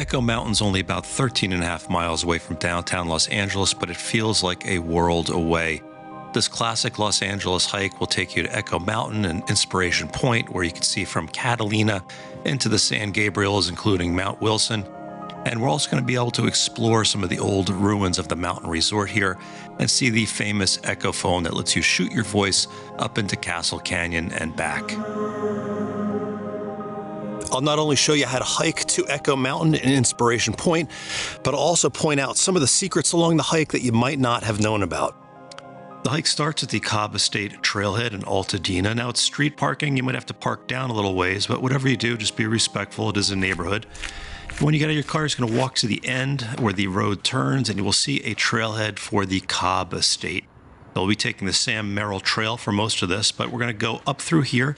Echo Mountain's only about 13.5 miles away from downtown Los Angeles, but it feels like a world away. This classic Los Angeles hike will take you to Echo Mountain and Inspiration Point, where you can see from Catalina into the San Gabriels, including Mount Wilson. And we're also going to be able to explore some of the old ruins of the mountain resort here and see the famous Echo phone that lets you shoot your voice up into Castle Canyon and back. I'll not only show you how to hike to Echo Mountain and Inspiration Point, but I'll also point out some of the secrets along the hike that you might not have known about. The hike starts at the Cobb Estate Trailhead in Altadena. Now, it's street parking. You might have to park down a little ways, but whatever you do, just be respectful. It is a neighborhood. When you get out of your car, you're going to walk to the end where the road turns, and you will see a trailhead for the Cobb Estate. They'll be taking the Sam Merrill Trail for most of this, but we're going to go up through here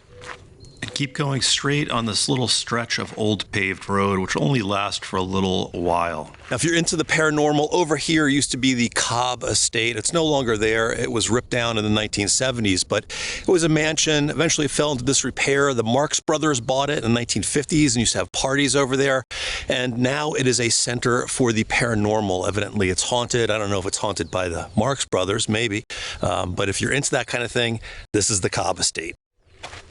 and keep going straight on this little stretch of old paved road, which will only last for a little while. Now, if you're into the paranormal, over here used to be the Cobb Estate. It's no longer there. It was ripped down in the 1970s, but it was a mansion. Eventually it fell into disrepair. The Marx Brothers bought it in the 1950s and used to have parties over there. And now it is a center for the paranormal. Evidently it's haunted. I don't know if it's haunted by the Marx Brothers, maybe. But if you're into that kind of thing, this is the Cobb Estate.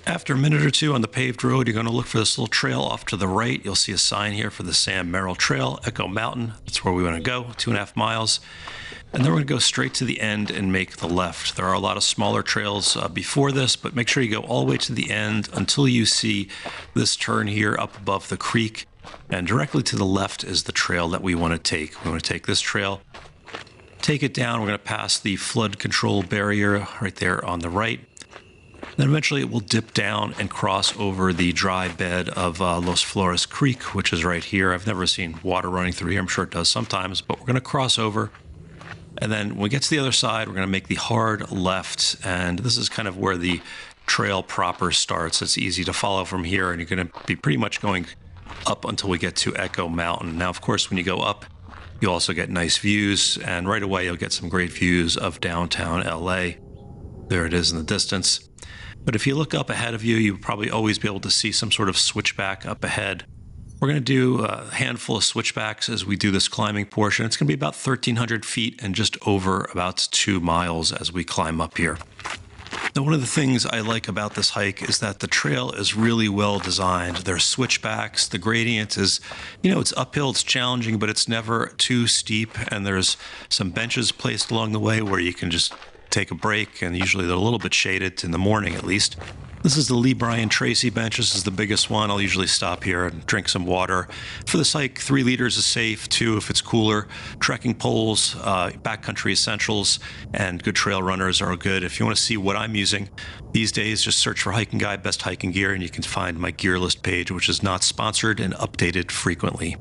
After a minute or two on the paved road, you're going to look for this little trail off to the right. You'll see a sign here for the Sam Merrill Trail, Echo Mountain. That's where we want to go, 2.5 miles. And then we're going to go straight to the end and make the left. There are a lot of smaller trails before this, but make sure you go all the way to the end until you see this turn here up above the creek. And directly to the left is the trail that we want to take. We want to take this trail, take it down. We're going to pass the flood control barrier right there on the right. Then eventually it will dip down and cross over the dry bed of Los Flores Creek, which is right here. I've never seen water running through here. I'm sure it does sometimes, but we're going to cross over. And then when we get to the other side, we're going to make the hard left. And this is kind of where the trail proper starts. It's easy to follow from here, and you're going to be pretty much going up until we get to Echo Mountain. Now, of course, when you go up, you'll also get nice views. And right away, you'll get some great views of downtown LA. There it is in the distance. But if you look up ahead of you, you'll probably always be able to see some sort of switchback up ahead. We're going to do a handful of switchbacks as we do this climbing portion. It's going to be about 1,300 feet and just over about 2 miles as we climb up here. Now, one of the things I like about this hike is that the trail is really well designed. There's switchbacks. The gradient is, it's uphill, it's challenging, but it's never too steep. And there's some benches placed along the way where you can just take a break, and usually they're a little bit shaded in the morning at least. This is the Lee Brian Tracy bench. This is the biggest one. I'll usually stop here and drink some water. For this hike, 3 liters is safe, 2 if it's cooler. Trekking poles, backcountry essentials, and good trail runners are good. If you want to see what I'm using these days, just search for Hiking Guy Best Hiking Gear, and you can find my gear list page, which is not sponsored and updated frequently.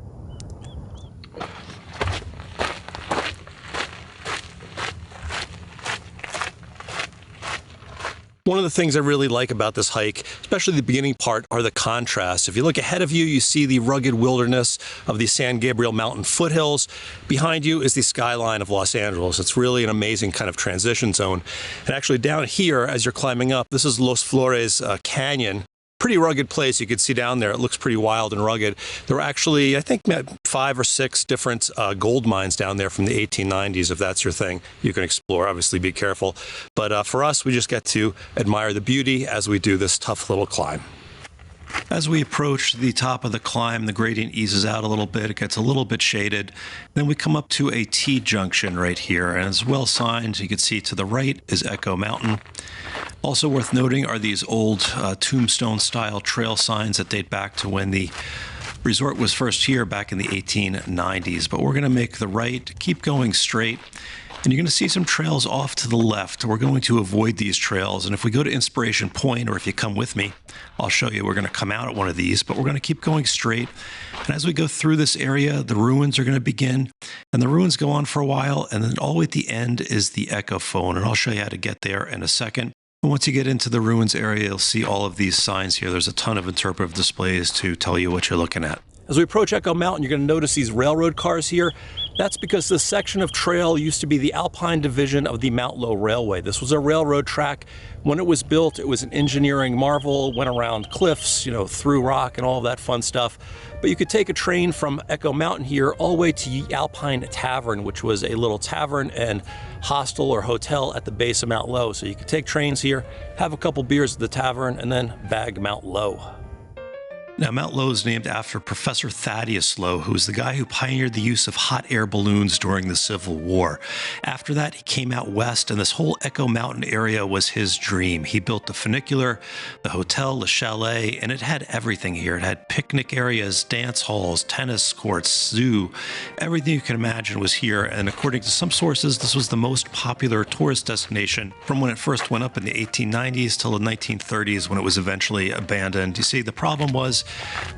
One of the things I really like about this hike, especially the beginning part, are the contrasts. If you look ahead of you, you see the rugged wilderness of the San Gabriel Mountain foothills. Behind you is the skyline of Los Angeles. It's really an amazing kind of transition zone. And actually down here, as you're climbing up, this is Los Flores Canyon. Pretty rugged place. You can see down there, it looks pretty wild and rugged. There were actually, I think, 5 or 6 different gold mines down there from the 1890s. If that's your thing, you can explore. Obviously, be careful. But for us, we just get to admire the beauty as we do this tough little climb. As we approach the top of the climb, the gradient eases out a little bit. It gets a little bit shaded. Then we come up to a T-junction right here, and it's well signed. You can see to the right is Echo Mountain. Also worth noting are these old tombstone-style trail signs that date back to when the resort was first here back in the 1890s. But we're going to make the right, keep going straight, and you're going to see some trails off to the left. We're going to avoid these trails, and if we go to Inspiration Point, or if you come with me, I'll show you. We're going to come out at one of these, but we're going to keep going straight. And as we go through this area, the ruins are going to begin, and the ruins go on for a while, and then all the way at the end is the Echo phone, and I'll show you how to get there in a second. Once you get into the ruins area, you'll see all of these signs here. There's a ton of interpretive displays to tell you what you're looking at. As we approach Echo Mountain, you're going to notice these railroad cars here. That's because this section of trail used to be the Alpine division of the Mt Lowe Railway. This was a railroad track. When it was built, it was an engineering marvel, went around cliffs, through rock and all of that fun stuff. But you could take a train from Echo Mountain here all the way to the Alpine Tavern, which was a little tavern and hostel or hotel at the base of Mt Lowe. So you could take trains here, have a couple beers at the tavern, and then bag Mt Lowe. Now, Mt Lowe is named after Professor Thaddeus Lowe, who was the guy who pioneered the use of hot air balloons during the Civil War. After that, he came out west, and this whole Echo Mountain area was his dream. He built the funicular, the hotel, the chalet, and it had everything here. It had picnic areas, dance halls, tennis courts, zoo. Everything you can imagine was here, and according to some sources, this was the most popular tourist destination from when it first went up in the 1890s till the 1930s when it was eventually abandoned. You see, the problem was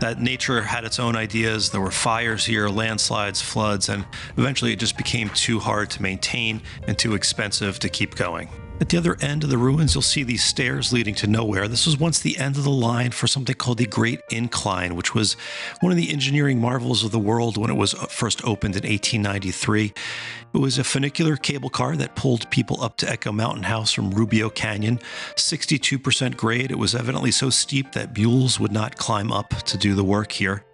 that nature had its own ideas. There were fires here, landslides, floods, and eventually it just became too hard to maintain and too expensive to keep going. At the other end of the ruins, you'll see these stairs leading to nowhere. This was once the end of the line for something called the Great Incline, which was one of the engineering marvels of the world when it was first opened in 1893. It was a funicular cable car that pulled people up to Echo Mountain House from Rubio Canyon. 62% grade. It was evidently so steep that mules would not climb up to do the work here.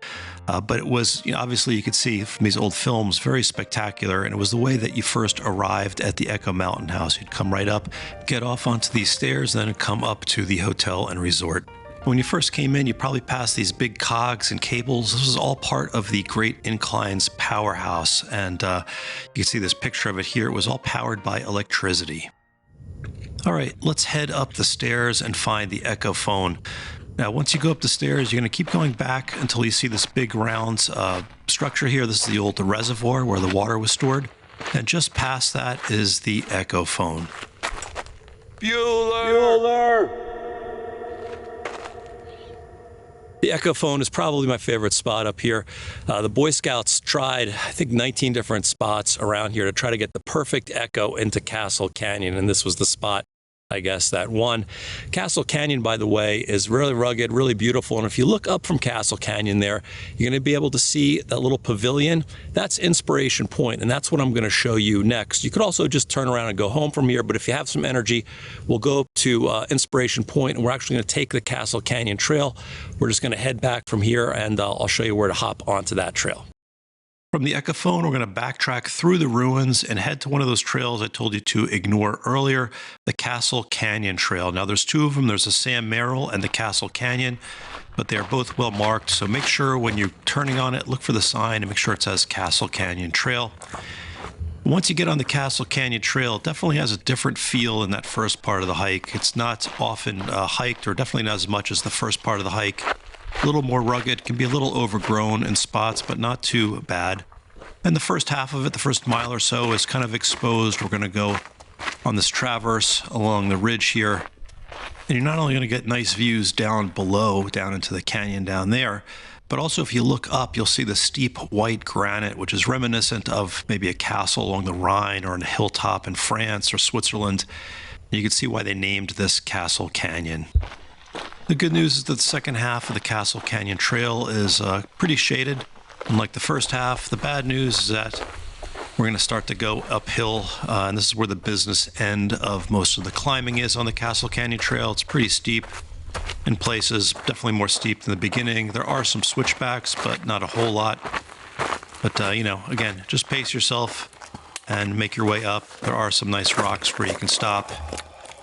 But it was, obviously you could see from these old films, very spectacular, and it was the way that you first arrived at the Echo Mountain House. You'd come right up, get off onto these stairs, then come up to the hotel and resort. When you first came in, you probably passed these big cogs and cables. This was all part of the Great Incline's powerhouse, and you can see this picture of it here. It was all powered by electricity. All right, let's head up the stairs and find the Echo phone. Now, once you go up the stairs, you're going to keep going back until you see this big round structure here. This is the old reservoir where the water was stored. And just past that is the Echo phone. Bueller! The Echo phone is probably my favorite spot up here. The Boy Scouts tried, I think, 19 different spots around here to try to get the perfect echo into Castle Canyon, and this was the spot, I guess, that one. Castle Canyon, by the way, is really rugged, really beautiful. And if you look up from Castle Canyon there, you're going to be able to see that little pavilion. That's Inspiration Point, and that's what I'm going to show you next. You could also just turn around and go home from here, but if you have some energy, we'll go to Inspiration Point, and we're actually going to take the Castle Canyon Trail. We're just going to head back from here, and I'll show you where to hop onto that trail. From the Echo phone, we're going to backtrack through the ruins and head to one of those trails I told you to ignore earlier, the Castle Canyon Trail. Now, there's two of them. There's the Sam Merrill and the Castle Canyon, but they're both well marked. So make sure when you're turning on it, look for the sign and make sure it says Castle Canyon Trail. Once you get on the Castle Canyon Trail, it definitely has a different feel in that first part of the hike. It's not often hiked, or definitely not as much as the first part of the hike. A little more rugged, can be a little overgrown in spots, but not too bad. And the first half of it, the first mile or so, is kind of exposed. We're going to go on this traverse along the ridge here. And you're not only going to get nice views down below, down into the canyon down there, but also if you look up, you'll see the steep white granite, which is reminiscent of maybe a castle along the Rhine or on a hilltop in France or Switzerland. And you can see why they named this Castle Canyon. The good news is that the second half of the Castle Canyon Trail is pretty shaded, unlike the first half. The bad news is that we're going to start to go uphill, and this is where the business end of most of the climbing is on the Castle Canyon Trail. It's pretty steep in places, definitely more steep than the beginning. There are some switchbacks, but not a whole lot. But, again, just pace yourself and make your way up. There are some nice rocks where you can stop,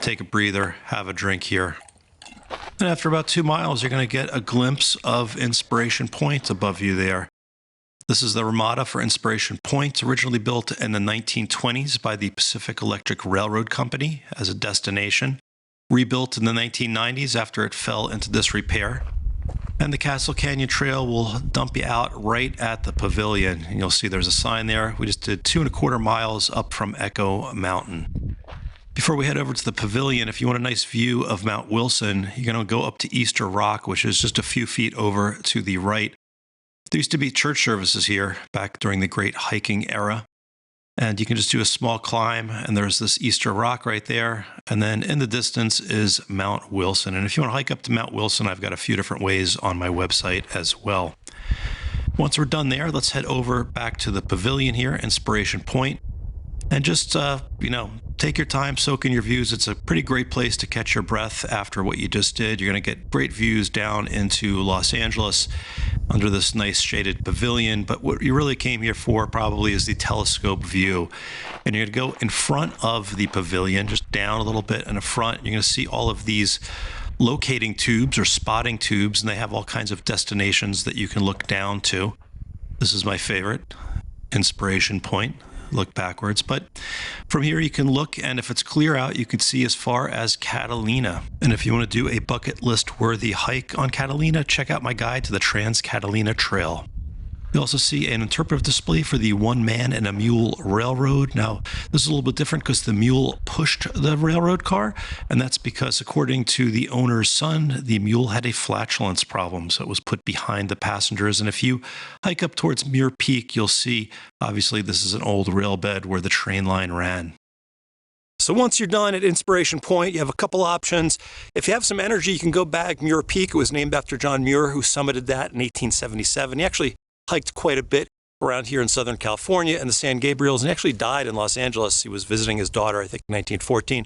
take a breather, have a drink here. And after about 2 miles, you're going to get a glimpse of Inspiration Point above you there. This is the Ramada for Inspiration Point, originally built in the 1920s by the Pacific Electric Railroad Company as a destination, rebuilt in the 1990s after it fell into disrepair. And the Castle Canyon Trail will dump you out right at the pavilion. And you'll see there's a sign there. We just did 2.25 miles up from Echo Mountain. Before we head over to the pavilion, if you want a nice view of Mount Wilson, you're going to go up to Easter Rock, which is just a few feet over to the right. There used to be church services here back during the great hiking era. And you can just do a small climb, and there's this Easter Rock right there. And then in the distance is Mount Wilson. And if you want to hike up to Mount Wilson, I've got a few different ways on my website as well. Once we're done there, let's head over back to the pavilion here, Inspiration Point, and just, take your time, soak in your views. It's a pretty great place to catch your breath after what you just did. You're going to get great views down into Los Angeles under this nice shaded pavilion. But what you really came here for probably is the telescope view. And you're going to go in front of the pavilion, just down a little bit in the front. You're going to see all of these locating tubes or spotting tubes, and they have all kinds of destinations that you can look down to. This is my favorite, Inspiration Point. Look backwards, but from here you can look, and if it's clear out, you can see as far as Catalina. And if you want to do a bucket list worthy hike on Catalina, check out my guide to the Trans-Catalina Trail. You also see an interpretive display for the one man and a mule railroad. Now, this is a little bit different because the mule pushed the railroad car, and that's because, according to the owner's son, the mule had a flatulence problem, so it was put behind the passengers. And if you hike up towards Muir Peak, you'll see, obviously, this is an old rail bed where the train line ran. So once you're done at Inspiration Point, you have a couple options. If you have some energy, you can go back Muir Peak. It was named after John Muir, who summited that in 1877. He actually hiked quite a bit around here in Southern California and the San Gabriels, and actually died in Los Angeles. He was visiting his daughter, I think, in 1914.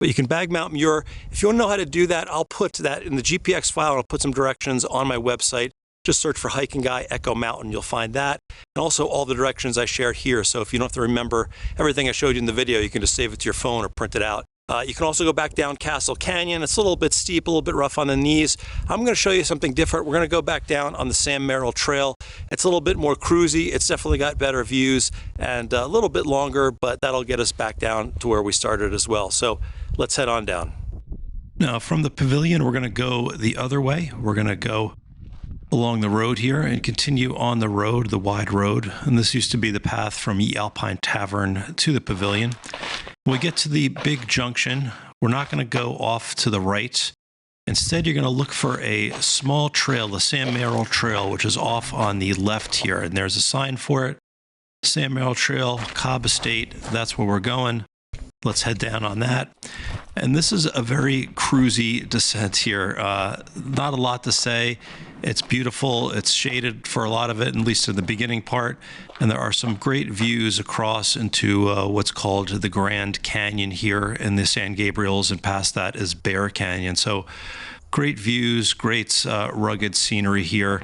But you can bag Mount Muir. If you want to know how to do that, I'll put that in the GPX file, and I'll put some directions on my website. Just search for Hiking Guy Echo Mountain. You'll find that. And also all the directions I shared here. So if you don't have to remember everything I showed you in the video, you can just save it to your phone or print it out. You can also go back down Castle Canyon. It's a little bit steep, a little bit rough on the knees. I'm going to show you something different. We're going to go back down on the Sam Merrill Trail. It's a little bit more cruisy. It's definitely got better views and a little bit longer, but that'll get us back down to where we started as well. So let's head on down. Now, from the pavilion, we're going to go the other way. We're going to go along the road here and continue on the road, the wide road. And this used to be the path from Ye Alpine Tavern to the pavilion. When we get to the big junction, we're not going to go off to the right. Instead, you're going to look for a small trail, the Sam Merrill Trail, which is off on the left here. And there's a sign for it. Sam Merrill Trail, Cobb Estate. That's where we're going. Let's head down on that. And this is a very cruisy descent here. Not a lot to say. It's beautiful. It's shaded for a lot of it, at least in the beginning part. And there are some great views across into what's called the Grand Canyon here in the San Gabriels, and past that is Bear Canyon. So great views, great rugged scenery here.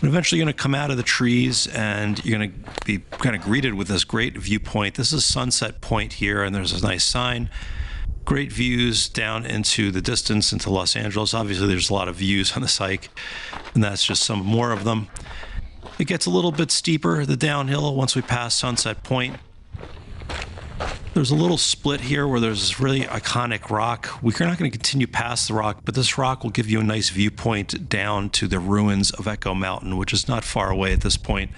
And eventually you're going to come out of the trees and you're going to be kind of greeted with this great viewpoint. This is Sunset Point here, and there's a nice sign. Great views down into the distance, into Los Angeles. Obviously, there's a lot of views on this hike, and that's just some more of them. It gets a little bit steeper, the downhill, once we pass Sunset Point. There's a little split here where there's this really iconic rock. We're not going to continue past the rock, but this rock will give you a nice viewpoint down to the ruins of Echo Mountain, which is not far away at this point.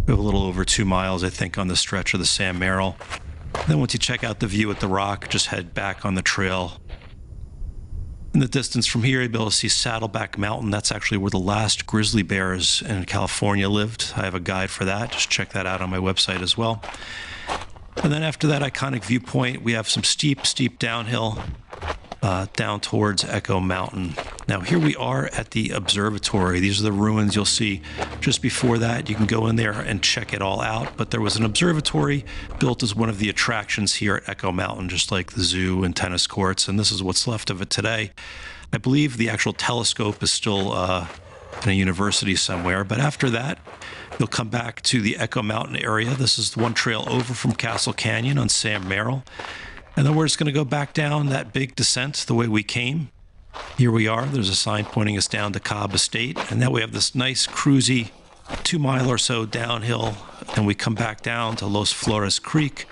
We have a little over 2 miles, I think, on the stretch of the Sam Merrill. Then once you check out the view at the rock, just head back on the trail. In the distance from here, you'll be able to see Saddleback Mountain. That's actually where the last grizzly bears in California lived. I have a guide for that. Just check that out on my website as well. And then after that iconic viewpoint, we have some steep downhill down towards Echo Mountain. Now here we are at the observatory. These are the ruins you'll see just before that. You can go in there and check it all out. But there was an observatory built as one of the attractions here at Echo Mountain, just like the zoo and tennis courts. And this is what's left of it today. I believe the actual telescope is still in a university somewhere. But after that, you'll come back to the Echo Mountain area. This is the one trail over from Castle Canyon on Sam Merrill. And then we're just going to go back down that big descent the way we came. Here we are. There's a sign pointing us down to Cobb Estate. And now we have this nice cruisy 2 mile or so downhill. And we come back down to Los Flores Creek,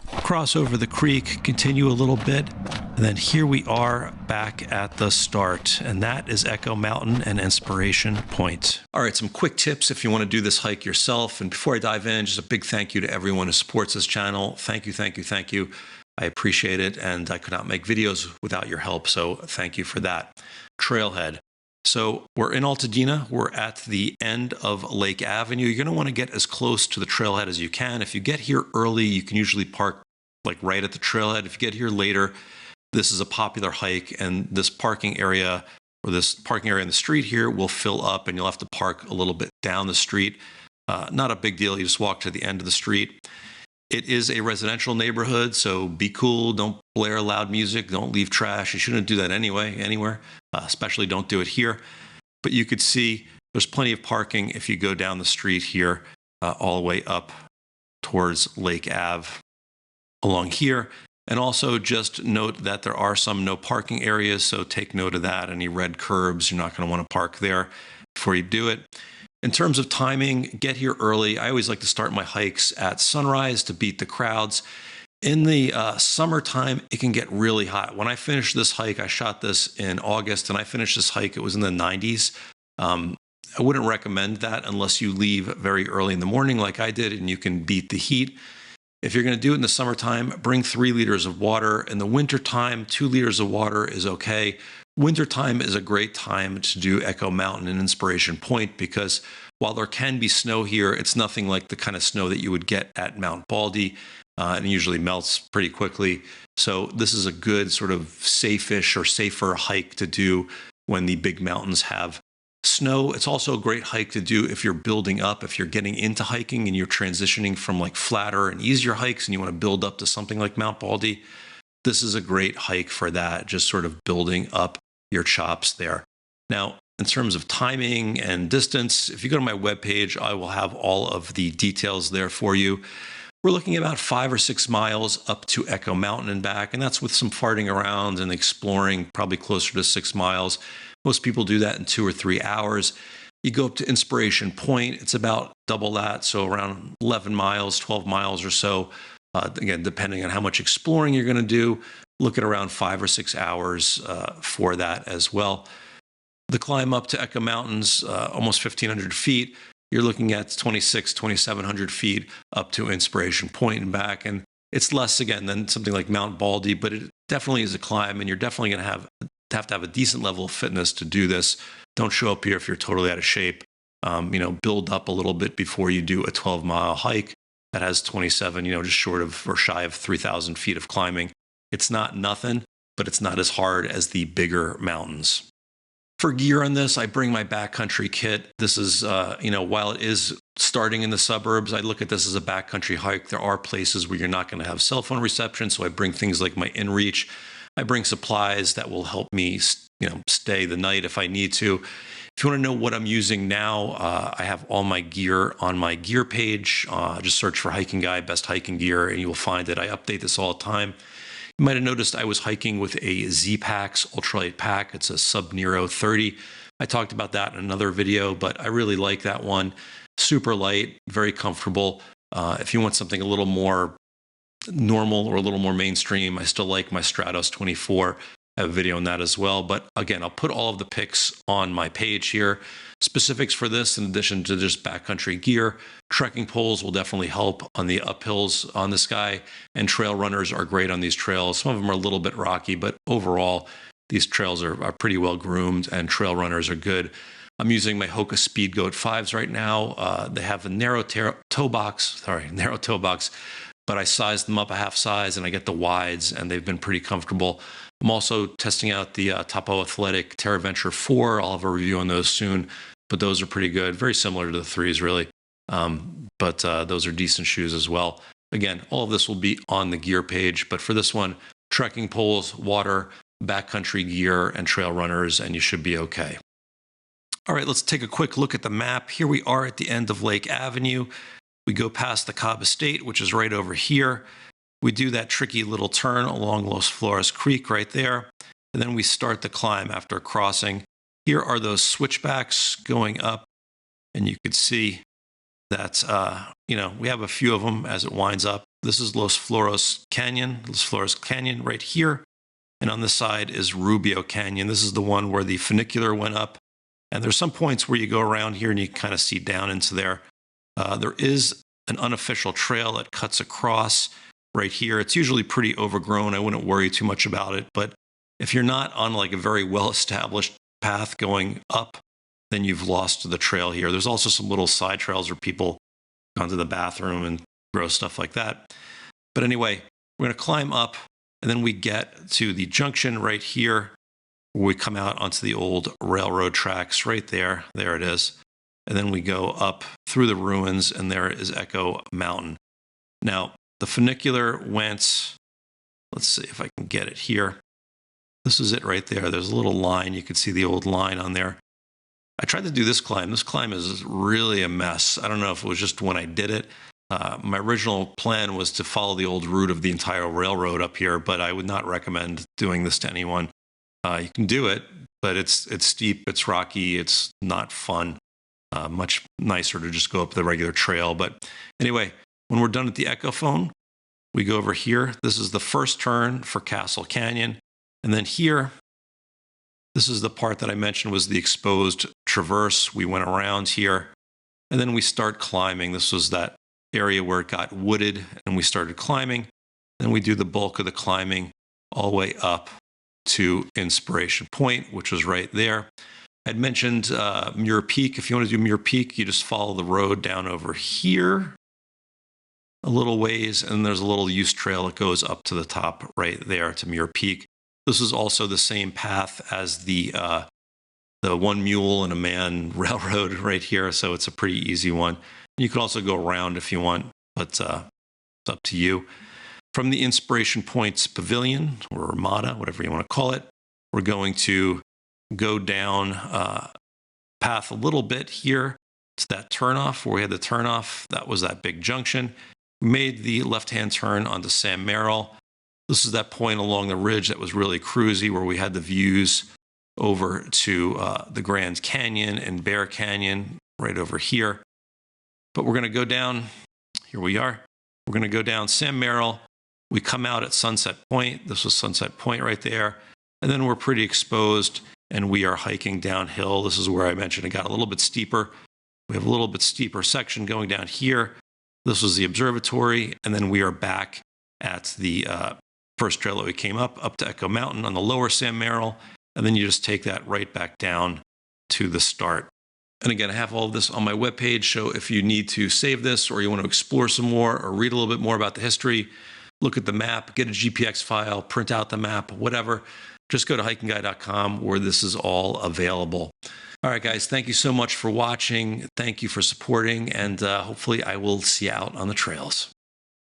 cross over the creek, continue a little bit. And then here we are back at the start. And that is Echo Mountain and Inspiration Point. All right, some quick tips if you want to do this hike yourself. And before I dive in, just a big thank you to everyone who supports this channel. Thank you, thank you, thank you. I appreciate it, and I could not make videos without your help, so thank you for that. Trailhead. So we're in Altadena. We're at the end of Lake Avenue. You're going to want to get as close to the trailhead as you can. If you get here early, you can usually park like right at the trailhead. If you get here later, this is a popular hike, and this parking area or this parking area in the street here will fill up and you'll have to park a little bit down the street. Not a big deal. You just walk to the end of the street. It is a residential neighborhood, so be cool. Don't blare loud music. Don't leave trash. You shouldn't do that anyway, anywhere, especially don't do it here. But you could see there's plenty of parking if you go down the street here, all the way up towards Lake Ave along here. And also just note that there are some no parking areas, so take note of that. Any red curbs, you're not going to want to park there before you do it. In terms of timing, get here early. I always like to start my hikes at sunrise to beat the crowds. In the summertime, it can get really hot. When I finished this hike, I shot this in August, and I finished this hike, it was in the 90s. I wouldn't recommend that unless you leave very early in the morning like I did, and you can beat the heat. If you're going to do it in the summertime, bring 3 liters of water. In the wintertime, 2 liters of water is okay. Wintertime is a great time to do Echo Mountain and Inspiration Point because while there can be snow here, it's nothing like the kind of snow that you would get at Mount Baldy, and it usually melts pretty quickly. So this is a good sort of safe-ish or safer hike to do when the big mountains have snow. It's also a great hike to do if you're building up, if you're getting into hiking and you're transitioning from like flatter and easier hikes and you want to build up to something like Mount Baldy. This is a great hike for that, just sort of building up your chops there. Now, in terms of timing and distance, if you go to my webpage, I will have all of the details there for you. We're looking at about 5 or 6 miles up to Echo Mountain and back, and that's with some farting around and exploring, probably closer to 6 miles. Most people do that in 2 or 3 hours. You go up to Inspiration Point, it's about double that, so around 11 miles, 12 miles or so. Again, depending on how much exploring you're going to do, look at around 5 or 6 hours for that as well. The climb up to Echo Mountains, almost 1,500 feet, you're looking at 2,700 feet up to Inspiration Point and back. And it's less, again, than something like Mount Baldy, but it definitely is a climb, and you're definitely going to have a decent level of fitness to do this. Don't show up here if you're totally out of shape. Build up a little bit before you do a 12-mile hike that has 27, just short of or shy of 3,000 feet of climbing. It's not nothing, but it's not as hard as the bigger mountains. For gear on this, I bring my backcountry kit. This is, while it is starting in the suburbs, I look at this as a backcountry hike. There are places where you're not going to have cell phone reception, so I bring things like my InReach. I bring supplies that will help me, stay the night if I need to. If you want to know what I'm using now, I have all my gear on my gear page. Just search for Hiking Guy, best hiking gear, and you will find it. I update this all the time. You might have noticed I was hiking with a Z-Pax ultralight pack. It's a Sub-Nero 30. I talked about that in another video, but I really like that one. Super light, very comfortable. If you want something a little more normal or a little more mainstream, I still like my Stratos 24. I have a video on that as well. But again, I'll put all of the pics on my page here. Specifics for this, in addition to just backcountry gear, trekking poles will definitely help on the uphills on this guy, and trail runners are great on these trails. Some of them are a little bit rocky, but overall, these trails are pretty well groomed, and trail runners are good. I'm using my Hoka Speed Goat 5s right now. They have a narrow toe box, but I sized them up a half size, and I get the wides, and they've been pretty comfortable. I'm also testing out the Topo Athletic Terra Venture 4. I'll have a review on those soon, but those are pretty good. Very similar to the 3s, really. But those are decent shoes as well. Again, all of this will be on the gear page, but for this one, trekking poles, water, backcountry gear, and trail runners, and you should be okay. All right, let's take a quick look at the map. Here we are at the end of Lake Avenue. We go past the Cobb Estate, which is right over here. We do that tricky little turn along Los Flores Creek right there, and then we start the climb after crossing. Here are those switchbacks going up, and you could see that, we have a few of them as it winds up. This is Los Flores Canyon right here, and on this side is Rubio Canyon. This is the one where the funicular went up, and there's some points where you go around here and you kind of see down into there. There is an unofficial trail that cuts across right here. It's usually pretty overgrown. I wouldn't worry too much about it. But if you're not on like a very well-established path going up, then you've lost the trail here. There's also some little side trails where people go to the bathroom and gross stuff like that. But anyway, we're going to climb up, and then we get to the junction right here. We come out onto the old railroad tracks right there. There it is. And then we go up through the ruins, and there is Echo Mountain. Now, the funicular went, let's see if I can get it here. This is it right there. There's a little line. You can see the old line on there. I tried to do this climb. This climb is really a mess. I don't know if it was just when I did it. My original plan was to follow the old route of the entire railroad up here, but I would not recommend doing this to anyone. You can do it, but it's steep, it's rocky, it's not fun. Much nicer to just go up the regular trail. But anyway, when we're done at the Echo Phone, we go over here. This is the first turn for Castle Canyon. And then here, this is the part that I mentioned was the exposed traverse. We went around here, and then we start climbing. This was that area where it got wooded, and we started climbing. Then we do the bulk of the climbing all the way up to Inspiration Point, which was right there. I'd mentioned Muir Peak. If you want to do Muir Peak, you just follow the road down over here a little ways, and there's a little use trail that goes up to the top right there to Muir Peak. This is also the same path as the one mule and a man railroad right here, so it's a pretty easy one. You can also go around if you want, but it's up to you. From the Inspiration Point's Pavilion, or Ramada, whatever you want to call it, we're going to go down path a little bit here to that turnoff where we had the turnoff. That was that big junction. We made the left-hand turn onto Sam Merrill. This is that point along the ridge that was really cruisy, where we had the views over to the Grand Canyon and Bear Canyon right over here. But we're going to go down, here we are. We're going to go down Sam Merrill. We come out at Sunset Point. This was Sunset Point right there. And then we're pretty exposed, and we are hiking downhill. This is where I mentioned it got a little bit steeper. We have a little bit steeper section going down here. This was the observatory, and then we are back at the first trail that we came up to Echo Mountain on the lower Sam Merrill, and then you just take that right back down to the start. And again, I have all of this on my webpage, so if you need to save this or you want to explore some more or read a little bit more about the history, look at the map, get a GPX file, print out the map, whatever, just go to HikingGuy.com where this is all available. All right, guys, thank you so much for watching. Thank you for supporting, and hopefully I will see you out on the trails.